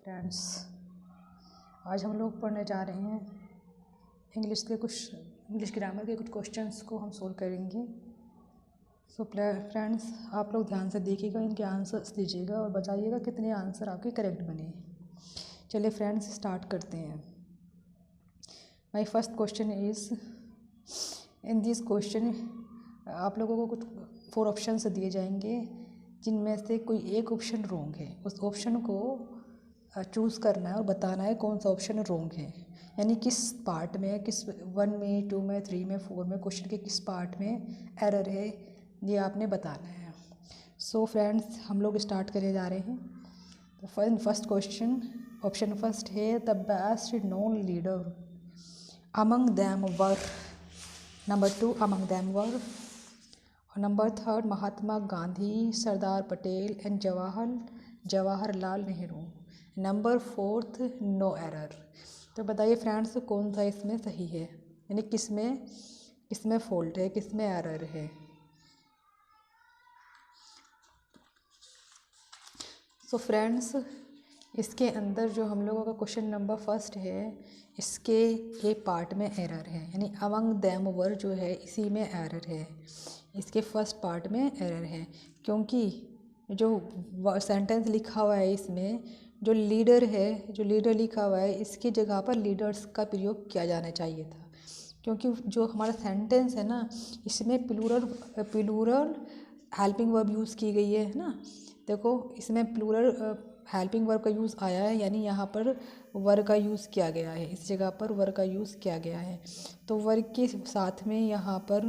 Friends, आज हम लोग पढ़ने जा रहे हैं इंग्लिश ग्रामर के कुछ क्वेश्चंस को हम सोल्व करेंगे। सो फ्रेंड्स, आप लोग ध्यान से देखिएगा, इनके आंसर्स दीजिएगा और बताइएगा कितने आंसर आपके करेक्ट बने। चलिए फ्रेंड्स, स्टार्ट करते हैं। My first question is, in this question आप लोगों को कुछ 4 ऑप्शन दिए जाएंगे, जिनमें से कोई एक ऑप्शन रॉन्ग है। उस ऑप्शन को चूज़ करना है और बताना है कौन सा ऑप्शन रॉन्ग है, यानी किस पार्ट में, किस 1 में, 2 में, 3 में, 4 में क्वेश्चन के किस पार्ट में एरर है, ये आपने बताना है। सो फ्रेंड्स, हम लोग स्टार्ट करने जा रहे हैं। तो फर्स्ट क्वेश्चन, ऑप्शन फर्स्ट है the best known leader among them were. Number 2 among them were. Number 3 Mahatma Gandhi, Sardar Patel and Jawaharlal Nehru. Number 4 no error. तो बताइए फ्रेंड्स, कौन सा इसमें सही है, यानी किसमें फॉल्ट है, किसमें एरर है। सो फ्रेंड्स, इसके अंदर जो हम लोगों का क्वेश्चन नंबर फर्स्ट है, इसके एक पार्ट में एरर है, यानी अमंग दैम वर जो है इसी में एरर है, इसके फर्स्ट पार्ट में एरर है, क्योंकि जो सेंटेंस लिखा हुआ है इसमें जो लीडर है, जो लीडर लिखा हुआ है, इसकी जगह पर लीडर्स का प्रयोग किया जाना चाहिए था, क्योंकि जो हमारा सेंटेंस है ना, इसमें प्लूरल हेल्पिंग वर्ब यूज़ की गई है ना। देखो, इसमें प्लूरल हेल्पिंग वर्ब का यूज़ आया है, यानी यहाँ पर वर्ब का यूज़ किया गया है, इस जगह पर वर्ब का यूज़ किया गया है। तो वर्ब के साथ में यहाँ पर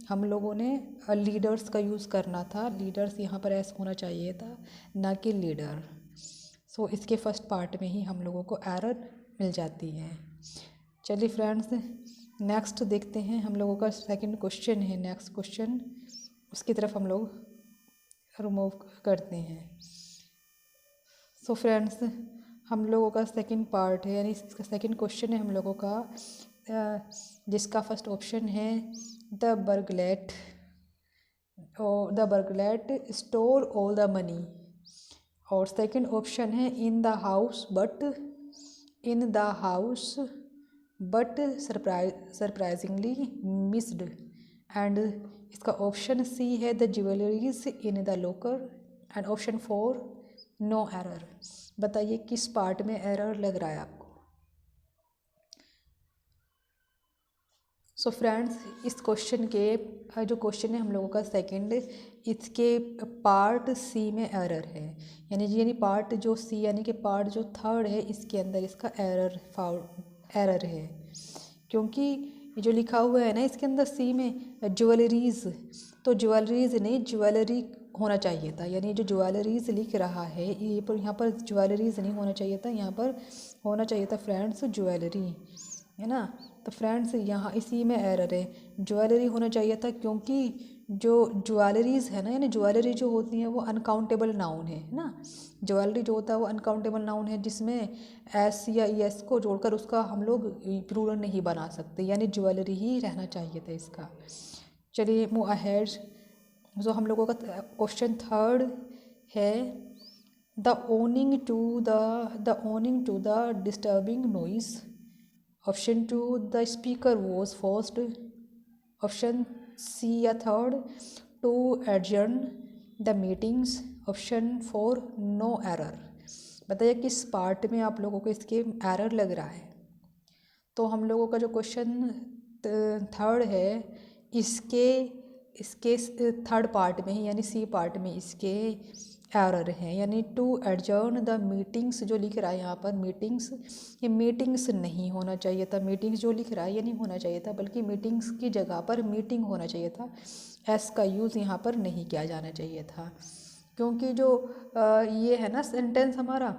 हम लोगों ने लीडर्स का यूज़ करना था, लीडर्स यहाँ पर ऐसा होना चाहिए था, ना कि लीडर। सो इसके फर्स्ट पार्ट में ही हम लोगों को एरर मिल जाती है। चलिए फ्रेंड्स, नेक्स्ट देखते हैं। हम लोगों का सेकंड क्वेश्चन है, नेक्स्ट क्वेश्चन, उसकी तरफ हम लोग रिमूव करते हैं। सो फ्रेंड्स, हम लोगों का सेकंड पार्ट है, यानी इसका सेकंड क्वेश्चन है हम लोगों का, जिसका फर्स्ट ऑप्शन है the burglars store all the money, और सेकंड ऑप्शन है in the house but surprisingly missed, and इसका ऑप्शन सी है the jewelleries in the locker, and option 4 no error. बताइए किस पार्ट में एरर लग रहा है आपको। सो फ्रेंड्स, इस क्वेश्चन के जो क्वेश्चन है हम लोगों का सेकंड, इसके पार्ट सी में एरर है, यानी पार्ट जो सी, यानी कि पार्ट जो थर्ड है, इसके अंदर इसका एरर है, क्योंकि ये जो लिखा हुआ है ना इसके अंदर सी में ज्वेलरीज, तो ज्वेलरीज नहीं ज्वेलरी होना चाहिए था, यानी जो ज्वेलरीज लिख रहा है ये पर, यहाँ पर ज्वेलरीज नहीं होना चाहिए था, यहाँ पर होना चाहिए था फ्रेंड्स ज्वेलरी, है ना। तो फ्रेंड्स, यहाँ इसी में एरर है, ज्वेलरी होना चाहिए था, क्योंकि जो ज्वेलरीज है ना, यानी ज्वेलरी जो होती है वो अनकाउंटेबल नाउन है ना। ज्वेलरी जो होता है वो अनकाउंटेबल नाउन है, जिसमें एस या एस को जोड़कर उसका हम लोग प्लूरल नहीं बना सकते, यानी ज्वेलरी ही रहना चाहिए था इसका। चलिए मूव अहेड। जो हम लोगों का क्वेश्चन थर्ड है the owning to the disturbing noise. Option 2 the speaker was first. Option C या third to adjourn the meetings. Option 4 no error. बताइए किस पार्ट में आप लोगों को इसके एरर लग रहा है। तो हम लोगों का जो क्वेश्चन थर्ड है, इसके थर्ड पार्ट में ही, यानी सी पार्ट में इसके एरर है, यानी टू एडजर्न द मीटिंग्स जो लिख रहा है यहाँ पर मीटिंग्स, ये मीटिंग्स नहीं होना चाहिए था, मीटिंग्स जो लिख रहा है ये नहीं होना चाहिए था, बल्कि मीटिंग्स की जगह पर मीटिंग होना चाहिए था, एस का यूज़ यहाँ पर नहीं किया जाना चाहिए था, क्योंकि जो ये है ना सेंटेंस हमारा,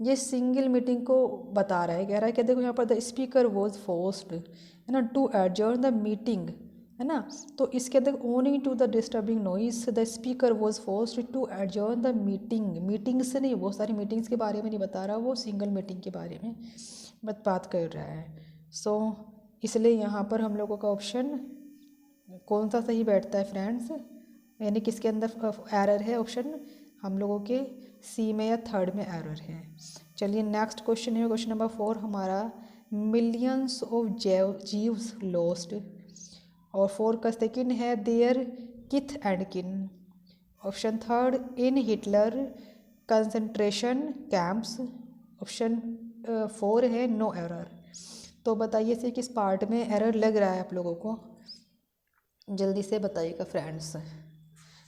ये सिंगल मीटिंग को बता रहा है, कह रहा है कि देखो यहाँ पर द स्पीकर वॉज फोर्स्ड, है ना, टू एडजर्न द मीटिंग, है ना। तो इसके अंदर owing to the disturbing noise the speaker was forced to adjourn the meeting, meeting से नहीं, बहुत सारी मीटिंग्स के बारे में नहीं बता रहा, वो सिंगल मीटिंग के बारे में बात कर रहा है। सो इसलिए यहाँ पर हम लोगों का ऑप्शन कौन सा सही बैठता है फ्रेंड्स, यानी किसके अंदर एरर है, ऑप्शन हम लोगों के सी में या थर्ड में एरर है। चलिए नेक्स्ट क्वेश्चन है क्वेश्चन नंबर 4 हमारा, मिलियंस ऑफ जीव्स लॉस्ट, और 4 का सेकेंड है देयर किथ एंड किन। ऑप्शन थर्ड, इन हिटलर कंसंट्रेशन कैंप्स। ऑप्शन 4 है नो एरर। तो बताइए से किस पार्ट में एरर लग रहा है आप लोगों को, जल्दी से बताइएगा फ्रेंड्स।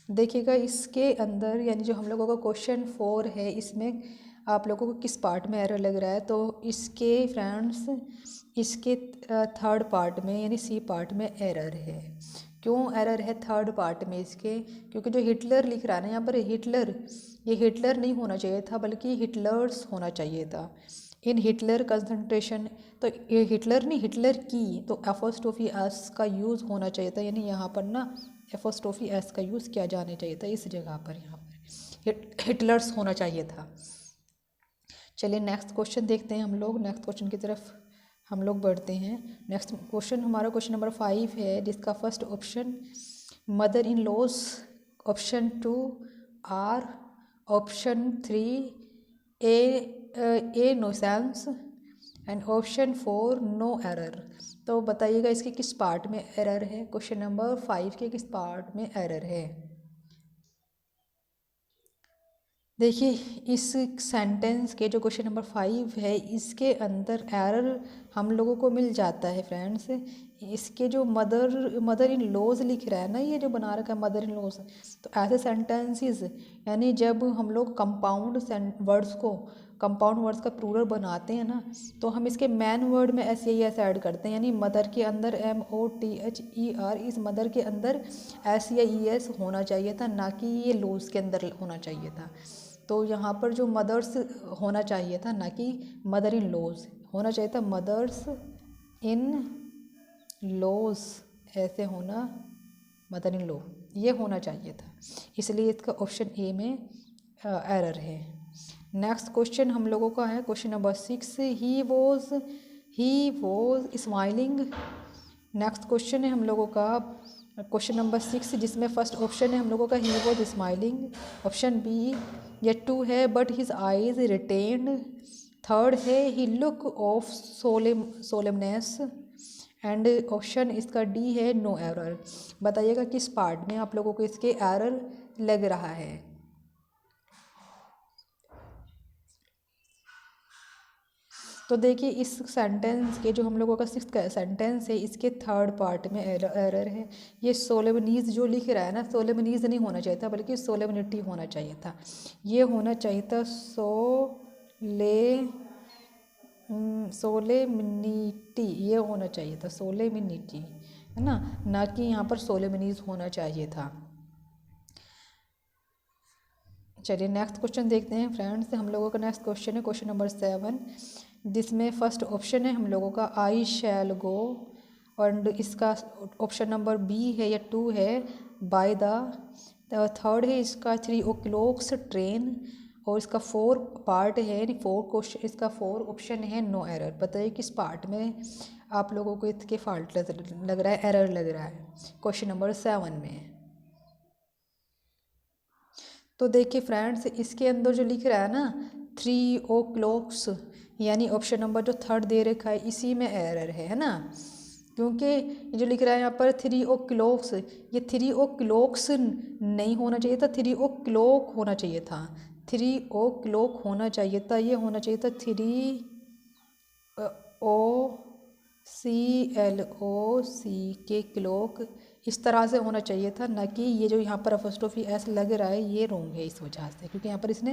देखिएगा इसके अंदर यानी जो हम लोगों का क्वेश्चन 4 है इसमें आप लोगों को किस पार्ट में एरर लग रहा है, तो इसके फ्रेंड्स इसके थर्ड पार्ट में यानी सी पार्ट में एरर है। क्यों एरर है थर्ड पार्ट में इसके, क्योंकि जो हिटलर लिख रहा है ना यहाँ पर हिटलर, ये हिटलर नहीं होना चाहिए था बल्कि हिटलर्स होना चाहिए था। इन हिटलर कंसंट्रेशन, तो ये हिटलर नहीं हिटलर की, तो एपोस्ट्रोफी एस का यूज़ होना चाहिए था, यानी यहाँ पर ना एपोस्ट्रोफी एस का यूज़ किया जाना चाहिए था इस जगह पर, यहाँ पर हिटलर्स होना चाहिए था। चलिए नेक्स्ट क्वेश्चन देखते हैं हम लोग, नेक्स्ट क्वेश्चन की तरफ हम लोग बढ़ते हैं। नेक्स्ट क्वेश्चन हमारा क्वेश्चन नंबर 5 है, जिसका first option mother in laws, option 2 are, option 3 a nonsense and option 4 no error. तो बताइएगा इसके किस पार्ट में एरर है, क्वेश्चन नंबर 5 के किस पार्ट में एरर है। देखिए इस सेंटेंस के जो क्वेश्चन नंबर 5 है इसके अंदर एरर हम लोगों को मिल जाता है फ्रेंड्स। इसके जो मदर इन लॉज लिख रहा है ना, ये जो बना रखा है मदर इन लॉज, तो ऐसे सेंटेंसेस यानी जब हम लोग कंपाउंड वर्ड्स का प्लूरल बनाते हैं ना, तो हम इसके मेन वर्ड में एस ई एस ऐड करते हैं, यानी मदर के अंदर MOTHER, इस मदर के अंदर एस या ई एस होना चाहिए था, ना कि ये लॉज के अंदर होना चाहिए था। तो यहाँ पर जो मदर्स होना चाहिए था, ना कि मदर इन लॉज होना चाहिए था, मदर्स इन लॉज ऐसे होना, मदर इन लॉ ये होना चाहिए था, इसलिए इसका ऑप्शन ए में एरर है। नेक्स्ट क्वेश्चन हम लोगों का है question number 6, he was smiling. Next question है हम लोगों का क्वेश्चन नंबर 6, जिसमें फर्स्ट ऑप्शन है हम लोगों का he was smiling, option B या 2 है but his eyes retained, third है he look of solemness and option इसका डी है नो एरर। बताइएगा किस पार्ट में आप लोगों को इसके एरर लग रहा है। तो देखिए इस सेंटेंस के जो हम लोगों का 6th सेंटेंस है इसके थर्ड पार्ट में एरर है। ये सोलेमनीज जो लिख रहा है ना, सोलेमनीज नहीं होना चाहिए था बल्कि सोलेमनिटी होना चाहिए था, ये होना चाहिए था सोलेमनिटी, ये होना चाहिए था सोलेमनिटी, है ना कि यहाँ पर सोलेमनीज होना चाहिए था। चलिए नेक्स्ट क्वेश्चन देखते हैं फ्रेंड्स। हम लोगों का नेक्स्ट क्वेश्चन है क्वेश्चन नंबर 7, जिसमें फर्स्ट ऑप्शन है हम लोगों का आई शैल गो, और इसका ऑप्शन नंबर बी है या 2 है बाय द, थर्ड है इसका 3 o'clock ट्रेन, और इसका 4 पार्ट है यानी 4 क्वेश्चन, इसका 4 ऑप्शन है नो एरर। बताइए किस पार्ट में आप लोगों को इसके फॉल्ट लग रहा है, एरर लग रहा है क्वेश्चन नंबर 7 में। तो देखिए फ्रेंड्स इसके अंदर जो लिख रहा है ना 3 o'clock, यानी ऑप्शन नंबर जो थर्ड दे रखा है इसी में एरर है ना, क्योंकि जो लिख रहा है यहाँ पर 3 o'clock, ये 3 o'clock नहीं होना चाहिए था, 3 o'clock होना चाहिए था, 3 o'clock होना चाहिए था, ये होना चाहिए था 3 OCLOC क्लॉक, इस तरह से होना चाहिए था, ना कि ये जो यहाँ पर एपोस्ट्रोफी एस लग रहा है ये रॉन्ग है इस वजह से, क्योंकि यहाँ पर इसने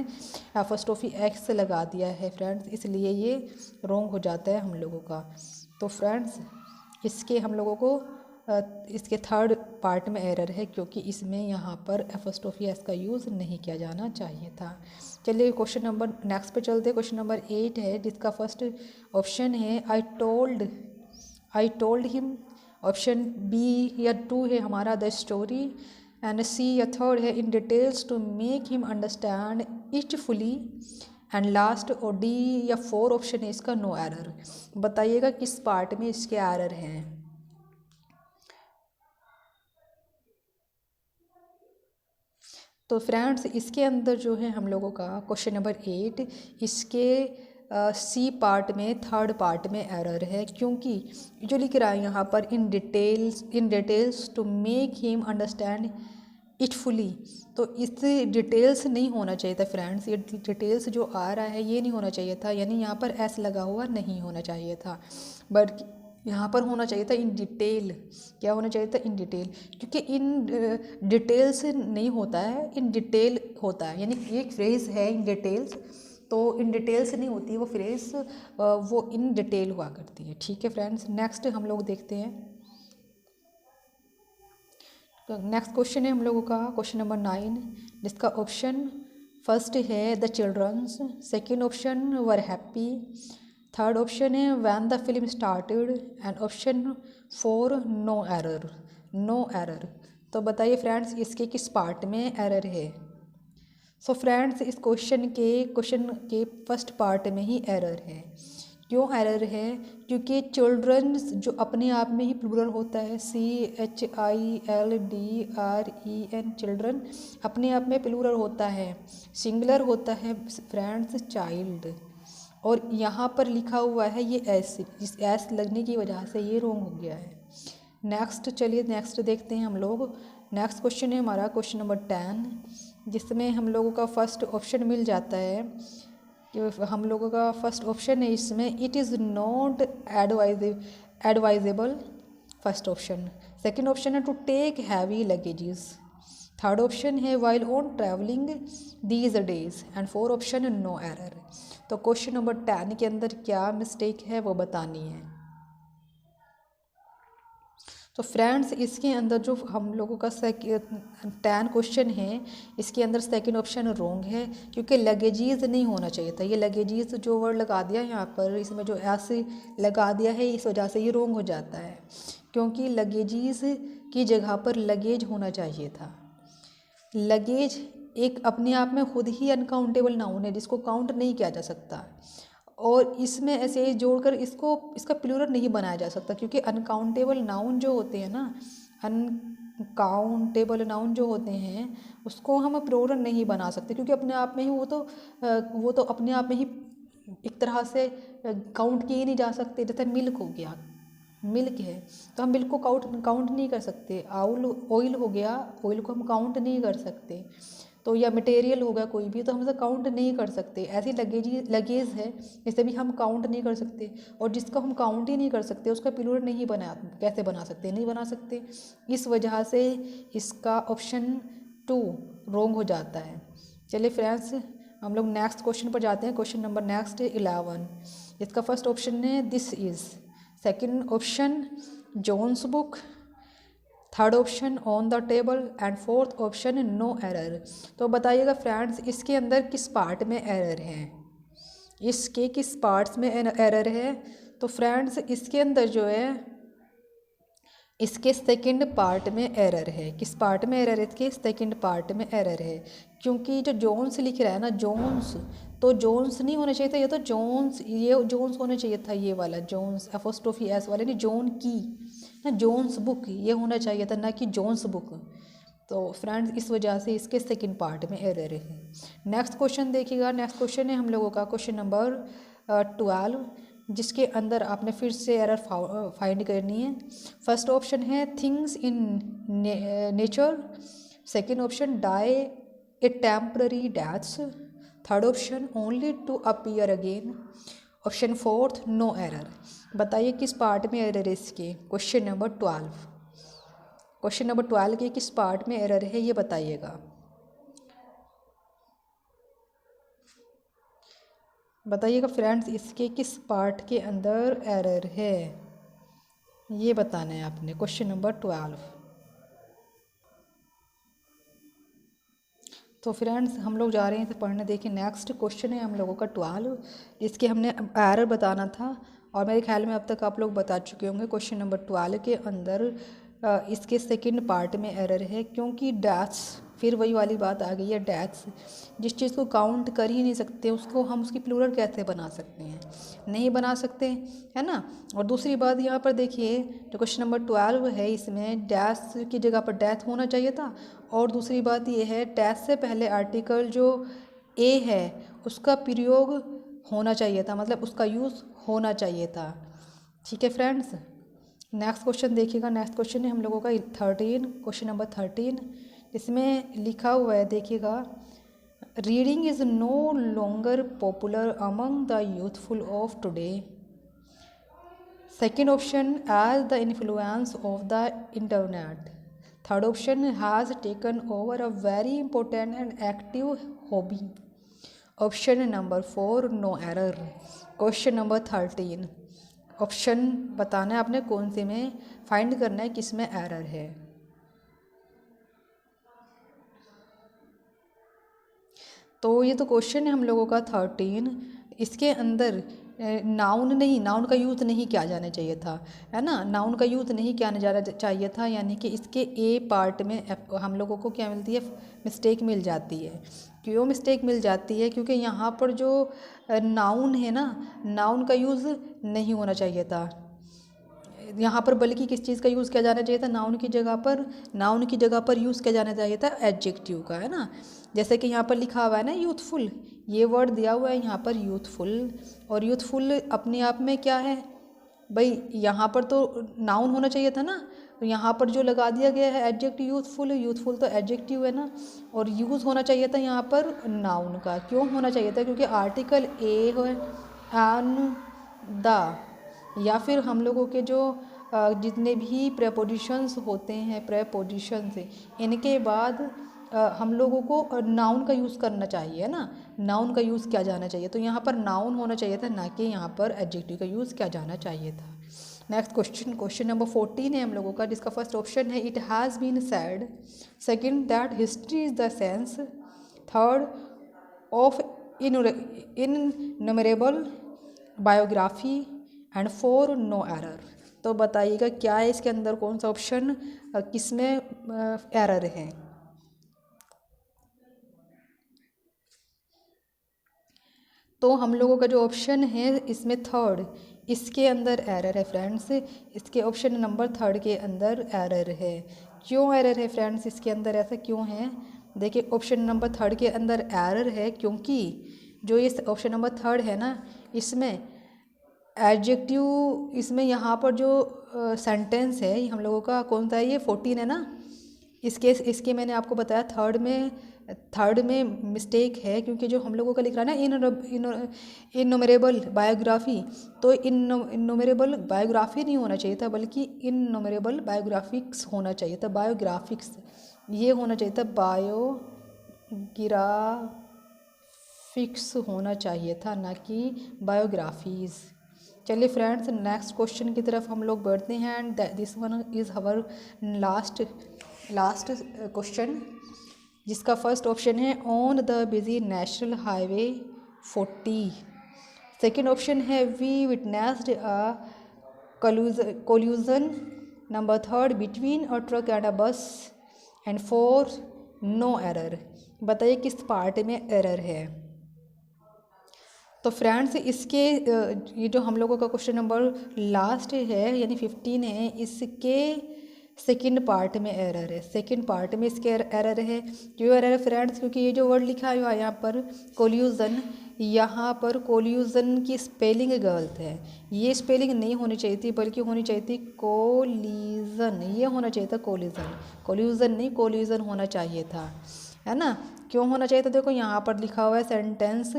एपोस्ट्रोफी एक्स लगा दिया है फ्रेंड्स, इसलिए ये रॉन्ग हो जाता है हम लोगों का। तो फ्रेंड्स इसके हम लोगों को इसके थर्ड पार्ट में एरर है, क्योंकि इसमें यहाँ पर एपोस्ट्रोफी एस का यूज़ नहीं किया जाना चाहिए था। चलिए क्वेश्चन नंबर नेक्स्ट पे चलते हैं। क्वेश्चन नंबर 8 है, जिसका फर्स्ट ऑप्शन है I told him, option B या 2 है हमारा द स्टोरी, एंड सी या थर्ड है in details to make him understand it fully, and last और डी या 4 ऑप्शन है इसका नो एरर। बताइएगा किस पार्ट में इसके एरर हैं। तो फ्रेंड्स इसके अंदर जो है हम लोगों का क्वेश्चन नंबर 8, इसके सी पार्ट में थर्ड पार्ट में एरर है, क्योंकि जो लिख रहा है यहाँ पर in details to make him understand it fully, तो इस डिटेल्स नहीं होना चाहिए था फ्रेंड्स। ये डिटेल्स जो आ रहा है ये नहीं होना चाहिए था, यानी यहाँ पर एस लगा हुआ नहीं होना चाहिए था, बट यहाँ पर होना चाहिए था इन डिटेल। क्या होना चाहिए था? इन डिटेल, क्योंकि इन डिटेल्स नहीं होता है, इन डिटेल होता है। यानी एक फ्रेज़ है इन डिटेल्स, तो इन डिटेल्स नहीं होती है वो फ्रेज़, वो इन डिटेल हुआ करती है। ठीक है फ्रेंड्स, नेक्स्ट हम लोग देखते हैं। नेक्स्ट क्वेश्चन है हम लोगों का क्वेश्चन नंबर 9, जिसका ऑप्शन फर्स्ट है the children's, second option were happy, third option है when the film started, and option 4 no error. तो बताइए फ्रेंड्स इसके किस पार्ट में एरर है? सो फ्रेंड्स इस क्वेश्चन के फर्स्ट पार्ट में ही एरर है। क्यों एरर है? क्योंकि चिल्ड्रंस जो अपने आप में ही प्लूरल होता है, CHILDREN, चिल्ड्रन अपने आप में प्लूरल होता है, सिंगुलर होता है फ्रेंड्स चाइल्ड, और यहाँ पर लिखा हुआ है ये एस, इस एस लगने की वजह से ये रॉन्ग हो गया है। नेक्स्ट चलिए नेक्स्ट देखते हैं हम लोग। नेक्स्ट क्वेश्चन है हमारा क्वेश्चन नंबर 10, जिसमें हम लोगों का फर्स्ट ऑप्शन मिल जाता है कि हम लोगों का फर्स्ट ऑप्शन है इसमें it is not advisable, first option. Second option है to take heavy luggages, third option है while on travelling these days, and four option no error. तो क्वेश्चन नंबर 10 के अंदर क्या मिस्टेक है वो बतानी है। तो फ्रेंड्स इसके अंदर जो हम लोगों का 10 क्वेश्चन है, इसके अंदर सेकंड ऑप्शन रॉन्ग है, क्योंकि लगेजेस नहीं होना चाहिए था। ये लगेजेस जो वर्ड लगा दिया यहाँ पर, इसमें जो एस लगा दिया है, इस वजह से ये रॉन्ग हो जाता है, क्योंकि लगेजेस की जगह पर लगेज होना चाहिए था। लगेज एक अपने आप में खुद ही अनकाउंटेबल नाउन है, जिसको काउंट नहीं किया जा सकता, और इसमें ऐसे जोड़कर इसका प्लूरल नहीं बनाया जा सकता, क्योंकि अनकाउंटेबल नाउन जो होते हैं ना, अनकाउंटेबल नाउन जो होते हैं उसको हम प्लूरल नहीं बना सकते, क्योंकि अपने आप में ही वो तो अपने आप में ही एक तरह से काउंट किए नहीं जा सकते। जैसे मिल्क हो गया, मिल्क है तो हम मिल्क को काउंट नहीं कर सकते। ऑयल हो गया, ऑयल को हम काउंट नहीं कर सकते। तो या मटेरियल होगा कोई भी, तो हम उसे काउंट नहीं कर सकते। ऐसी लगेज है, इसे भी हम काउंट नहीं कर सकते, और जिसको हम काउंट ही नहीं कर सकते उसका प्लूरल नहीं कैसे बना सकते? नहीं बना सकते। इस वजह से इसका ऑप्शन 2 रॉन्ग हो जाता है। चलिए फ्रेंड्स हम लोग नेक्स्ट क्वेश्चन पर जाते हैं। क्वेश्चन नंबर नेक्स्ट 11, इसका फर्स्ट ऑप्शन है this is, second option John's book, third option on the table, and fourth option no error. तो बताइएगा फ्रेंड्स इसके अंदर किस पार्ट में एरर है? इसके किस पार्ट्स में एरर है? तो फ्रेंड्स इसके अंदर जो है इसके सेकंड पार्ट में एरर है। किस पार्ट में एरर है? इसके सेकंड पार्ट में एरर है, क्योंकि जो जोन्स लिख रहा है ना, जोन्स, तो जोन्स नहीं होना चाहिए था, ये तो जोन्स, ये जोन्स होना चाहिए था, ये वाला जोन्स एपोस्ट्रोफी एस वाले नहीं, जोन की ना, जोन्स बुक ये होना चाहिए था, ना कि जोन्स बुक। तो फ्रेंड्स इस वजह से इसके सेकंड पार्ट में एरर है। नेक्स्ट क्वेश्चन देखिएगा। नेक्स्ट क्वेश्चन है हम लोगों का क्वेश्चन नंबर 12, जिसके अंदर आपने फिर से एरर फाइंड करनी है। फर्स्ट ऑप्शन है things in nature, second option die a temporary deaths, third option only to appear again, option fourth no error. बताइए किस पार्ट में एरर है इसके? क्वेश्चन नंबर 12, क्वेश्चन नंबर 12 के किस पार्ट में एरर है ये बताइएगा। बताइएगा फ्रेंड्स इसके किस पार्ट के अंदर एरर है, ये बताना है आपने। Question number 12। तो फ्रेंड्स हम लोग जा रहे हैं इसे पढ़ने। देखिए नेक्स्ट क्वेश्चन है हम लोगों का 12, इसके हमने एरर बताना था, और मेरे ख्याल में अब तक आप लोग बता चुके होंगे। क्वेश्चन नंबर 12 के अंदर इसके सेकंड पार्ट में एरर है, क्योंकि डेथ्स, फिर वही वाली बात आ गई है, डेथ्स जिस चीज़ को काउंट कर ही नहीं सकते उसको हम उसकी प्लूरल कैसे बना सकते हैं? नहीं बना सकते, है ना। और दूसरी बात यहाँ पर देखिए, जो क्वेश्चन नंबर 12 है, इसमें डैश की जगह पर डेथ होना चाहिए था। और दूसरी बात ये है, डैश से पहले आर्टिकल जो ए है उसका प्रयोग होना चाहिए था, मतलब उसका यूज़ होना चाहिए था। ठीक है फ्रेंड्स, नेक्स्ट क्वेश्चन देखिएगा। नेक्स्ट क्वेश्चन है हम लोगों का 13, क्वेश्चन नंबर 13। इसमें लिखा हुआ है, देखिएगा, reading is no longer popular among the youthful of today. Second option, as the influence of the internet. Third option, has taken over a very important and active hobby. Option number 4, no error. Question number 13, option बताना है आपने कौन से में, find करना है किस में एरर है। तो ये तो क्वेश्चन है हम लोगों का 13। इसके अंदर नाउन नहीं, नाउन का यूज़ नहीं किया जाना चाहिए था, है ना। नाउन का यूज़ नहीं किया जाना चाहिए था, यानी कि इसके ए पार्ट में हम लोगों को क्या मिलती है, मिस्टेक मिल जाती है। क्यों मिस्टेक मिल जाती है, क्योंकि यहाँ पर जो नाउन है ना, नाउन का यूज़ नहीं होना चाहिए था यहाँ पर, बल्कि किस चीज़ का यूज़ किया जाना चाहिए था, नाउन की जगह पर यूज़ किया जाना चाहिए था एडजेक्टिव का, है ना। जैसे कि यहाँ पर लिखा हुआ है ना यूथफुल, ये वर्ड दिया हुआ है यहाँ पर यूथफुल, और यूथफुल अपने आप में क्या है भाई, यहाँ पर तो नाउन होना चाहिए था ना, तो यहाँ पर जो लगा दिया गया है एडजेक्टिव यूथफुल, यूथफुल तो एडजेक्टिव है ना, और यूज़ होना चाहिए था यहाँ पर नाउन का। क्यों होना चाहिए था, क्योंकि आर्टिकल ए है, एन, द, या फिर हम लोगों के जो जितने भी प्रेपोजिशंस होते हैं, प्रेपोजिशंस, इनके बाद हम लोगों को नाउन का यूज़ करना चाहिए ना, नाउन का यूज़ किया जाना चाहिए। तो यहाँ पर नाउन होना चाहिए था, ना कि यहाँ पर एडजेक्टिव का यूज़ किया जाना चाहिए था। नेक्स्ट क्वेश्चन, क्वेश्चन नंबर 14 है हम लोगों का, जिसका फर्स्ट ऑप्शन है, it has been said. Second, that history is the sense. Third, of innumerable biography. And 4, no error. तो बताइएगा क्या है इसके अंदर, कौन सा ऑप्शन किस में एरर है। तो हम लोगों का जो ऑप्शन है इसमें थर्ड, इसके अंदर एरर है फ्रेंड्स, इसके ऑप्शन नंबर 3 के अंदर एरर है। क्यों एरर है फ्रेंड्स, इसके अंदर ऐसा क्यों है, देखिए ऑप्शन नंबर 3 के अंदर एरर है क्योंकि जो इस ऑप्शन नंबर 3 है ना, इसमें एडजेक्टिव, इसमें यहाँ पर जो सेंटेंस है हम लोगों का कौन सा है, ये 14 है ना। इसके मैंने आपको बताया थर्ड में मिस्टेक है, क्योंकि जो हम लोगों का लिख रहा है ना इननुमरेबल बायोग्राफी, तो इननुमरेबल बायोग्राफी नहीं होना चाहिए था, बल्कि इननुमरेबल बायोग्राफिक्स होना चाहिए था। बायोग्राफिक्स ये होना चाहिए था, बायोग्राफिक्स होना चाहिए था, ना कि बायोग्राफीज़। चलिए फ्रेंड्स, नेक्स्ट क्वेश्चन की तरफ हम लोग बढ़ते हैं, and this one is our last question, जिसका फर्स्ट ऑप्शन है, on the busy national highway 40। Second option है, we witnessed a collusion. Number 3, between a truck and a bus. And 4, no error. बताइए किस पार्ट में error है। तो friends, इसके ये जो हम लोगों का क्वेश्चन नंबर लास्ट है, यानी 15 है, इसके सेकंड पार्ट में एरर है। सेकंड पार्ट में इसके एरर है। क्यों एरर है फ्रेंड्स, क्योंकि ये जो वर्ड लिखा हुआ है यहाँ पर कोल्यूजन, यहाँ पर कोल्यूजन की स्पेलिंग गलत है। ये स्पेलिंग नहीं होनी चाहिए थी, बल्कि होनी चाहिए थी कोलिजन, ये होना चाहिए था कोलिजन, कोल्यूजन नहीं कोलिजन होना चाहिए था, है ना। क्यों होना चाहिए था, देखो यहाँ पर लिखा हुआ है सेंटेंस,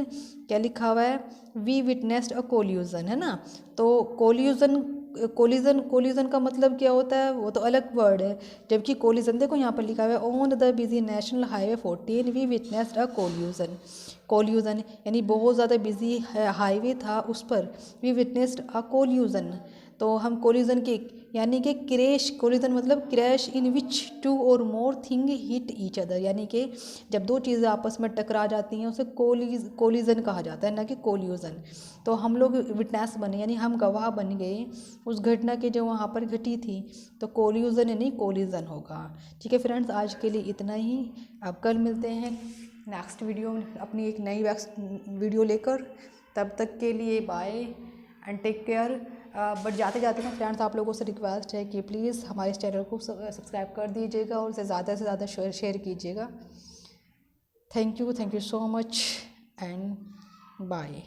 क्या लिखा हुआ है, वी विटनेस्ड अ कोल्यूजन, है ना। तो कोलिजन का मतलब क्या होता है, वो तो अलग वर्ड है, जबकि कोलिजन देखो यहाँ पर लिखा हुआ है, on the busy national highway 14 we witnessed a collusion यानी बहुत ज़्यादा बिजी हाईवे था, उस पर वी विटनेस्ड अ कोल्यूजन। तो हम कोल्यूजन की यानी कि कोलिजन मतलब क्रैश इन विच 2 और more thing hit each other, यानी कि जब दो चीज़ें आपस में टकरा जाती हैं उसे कोलिजन कहा जाता है, ना कि कोल्यूजन। तो हम लोग विटनेस बने, यानी हम गवाह बन गए उस घटना की जो वहाँ पर घटी थी, तो कोल्यूजन यानी कोलिजन होगा। ठीक है फ्रेंड्स, आज के लिए इतना ही। अब कल मिलते हैं नेक्स्ट वीडियो में अपनी एक नई वीडियो लेकर। तब तक के लिए bye and take care. But जाते जाते ना फ्रेंड्स, आप लोगों से रिक्वेस्ट है कि प्लीज़ हमारे इस चैनल को सब्सक्राइब कर दीजिएगा और उसे ज़्यादा से ज़्यादा शेयर कीजिएगा। Thank you so much and bye.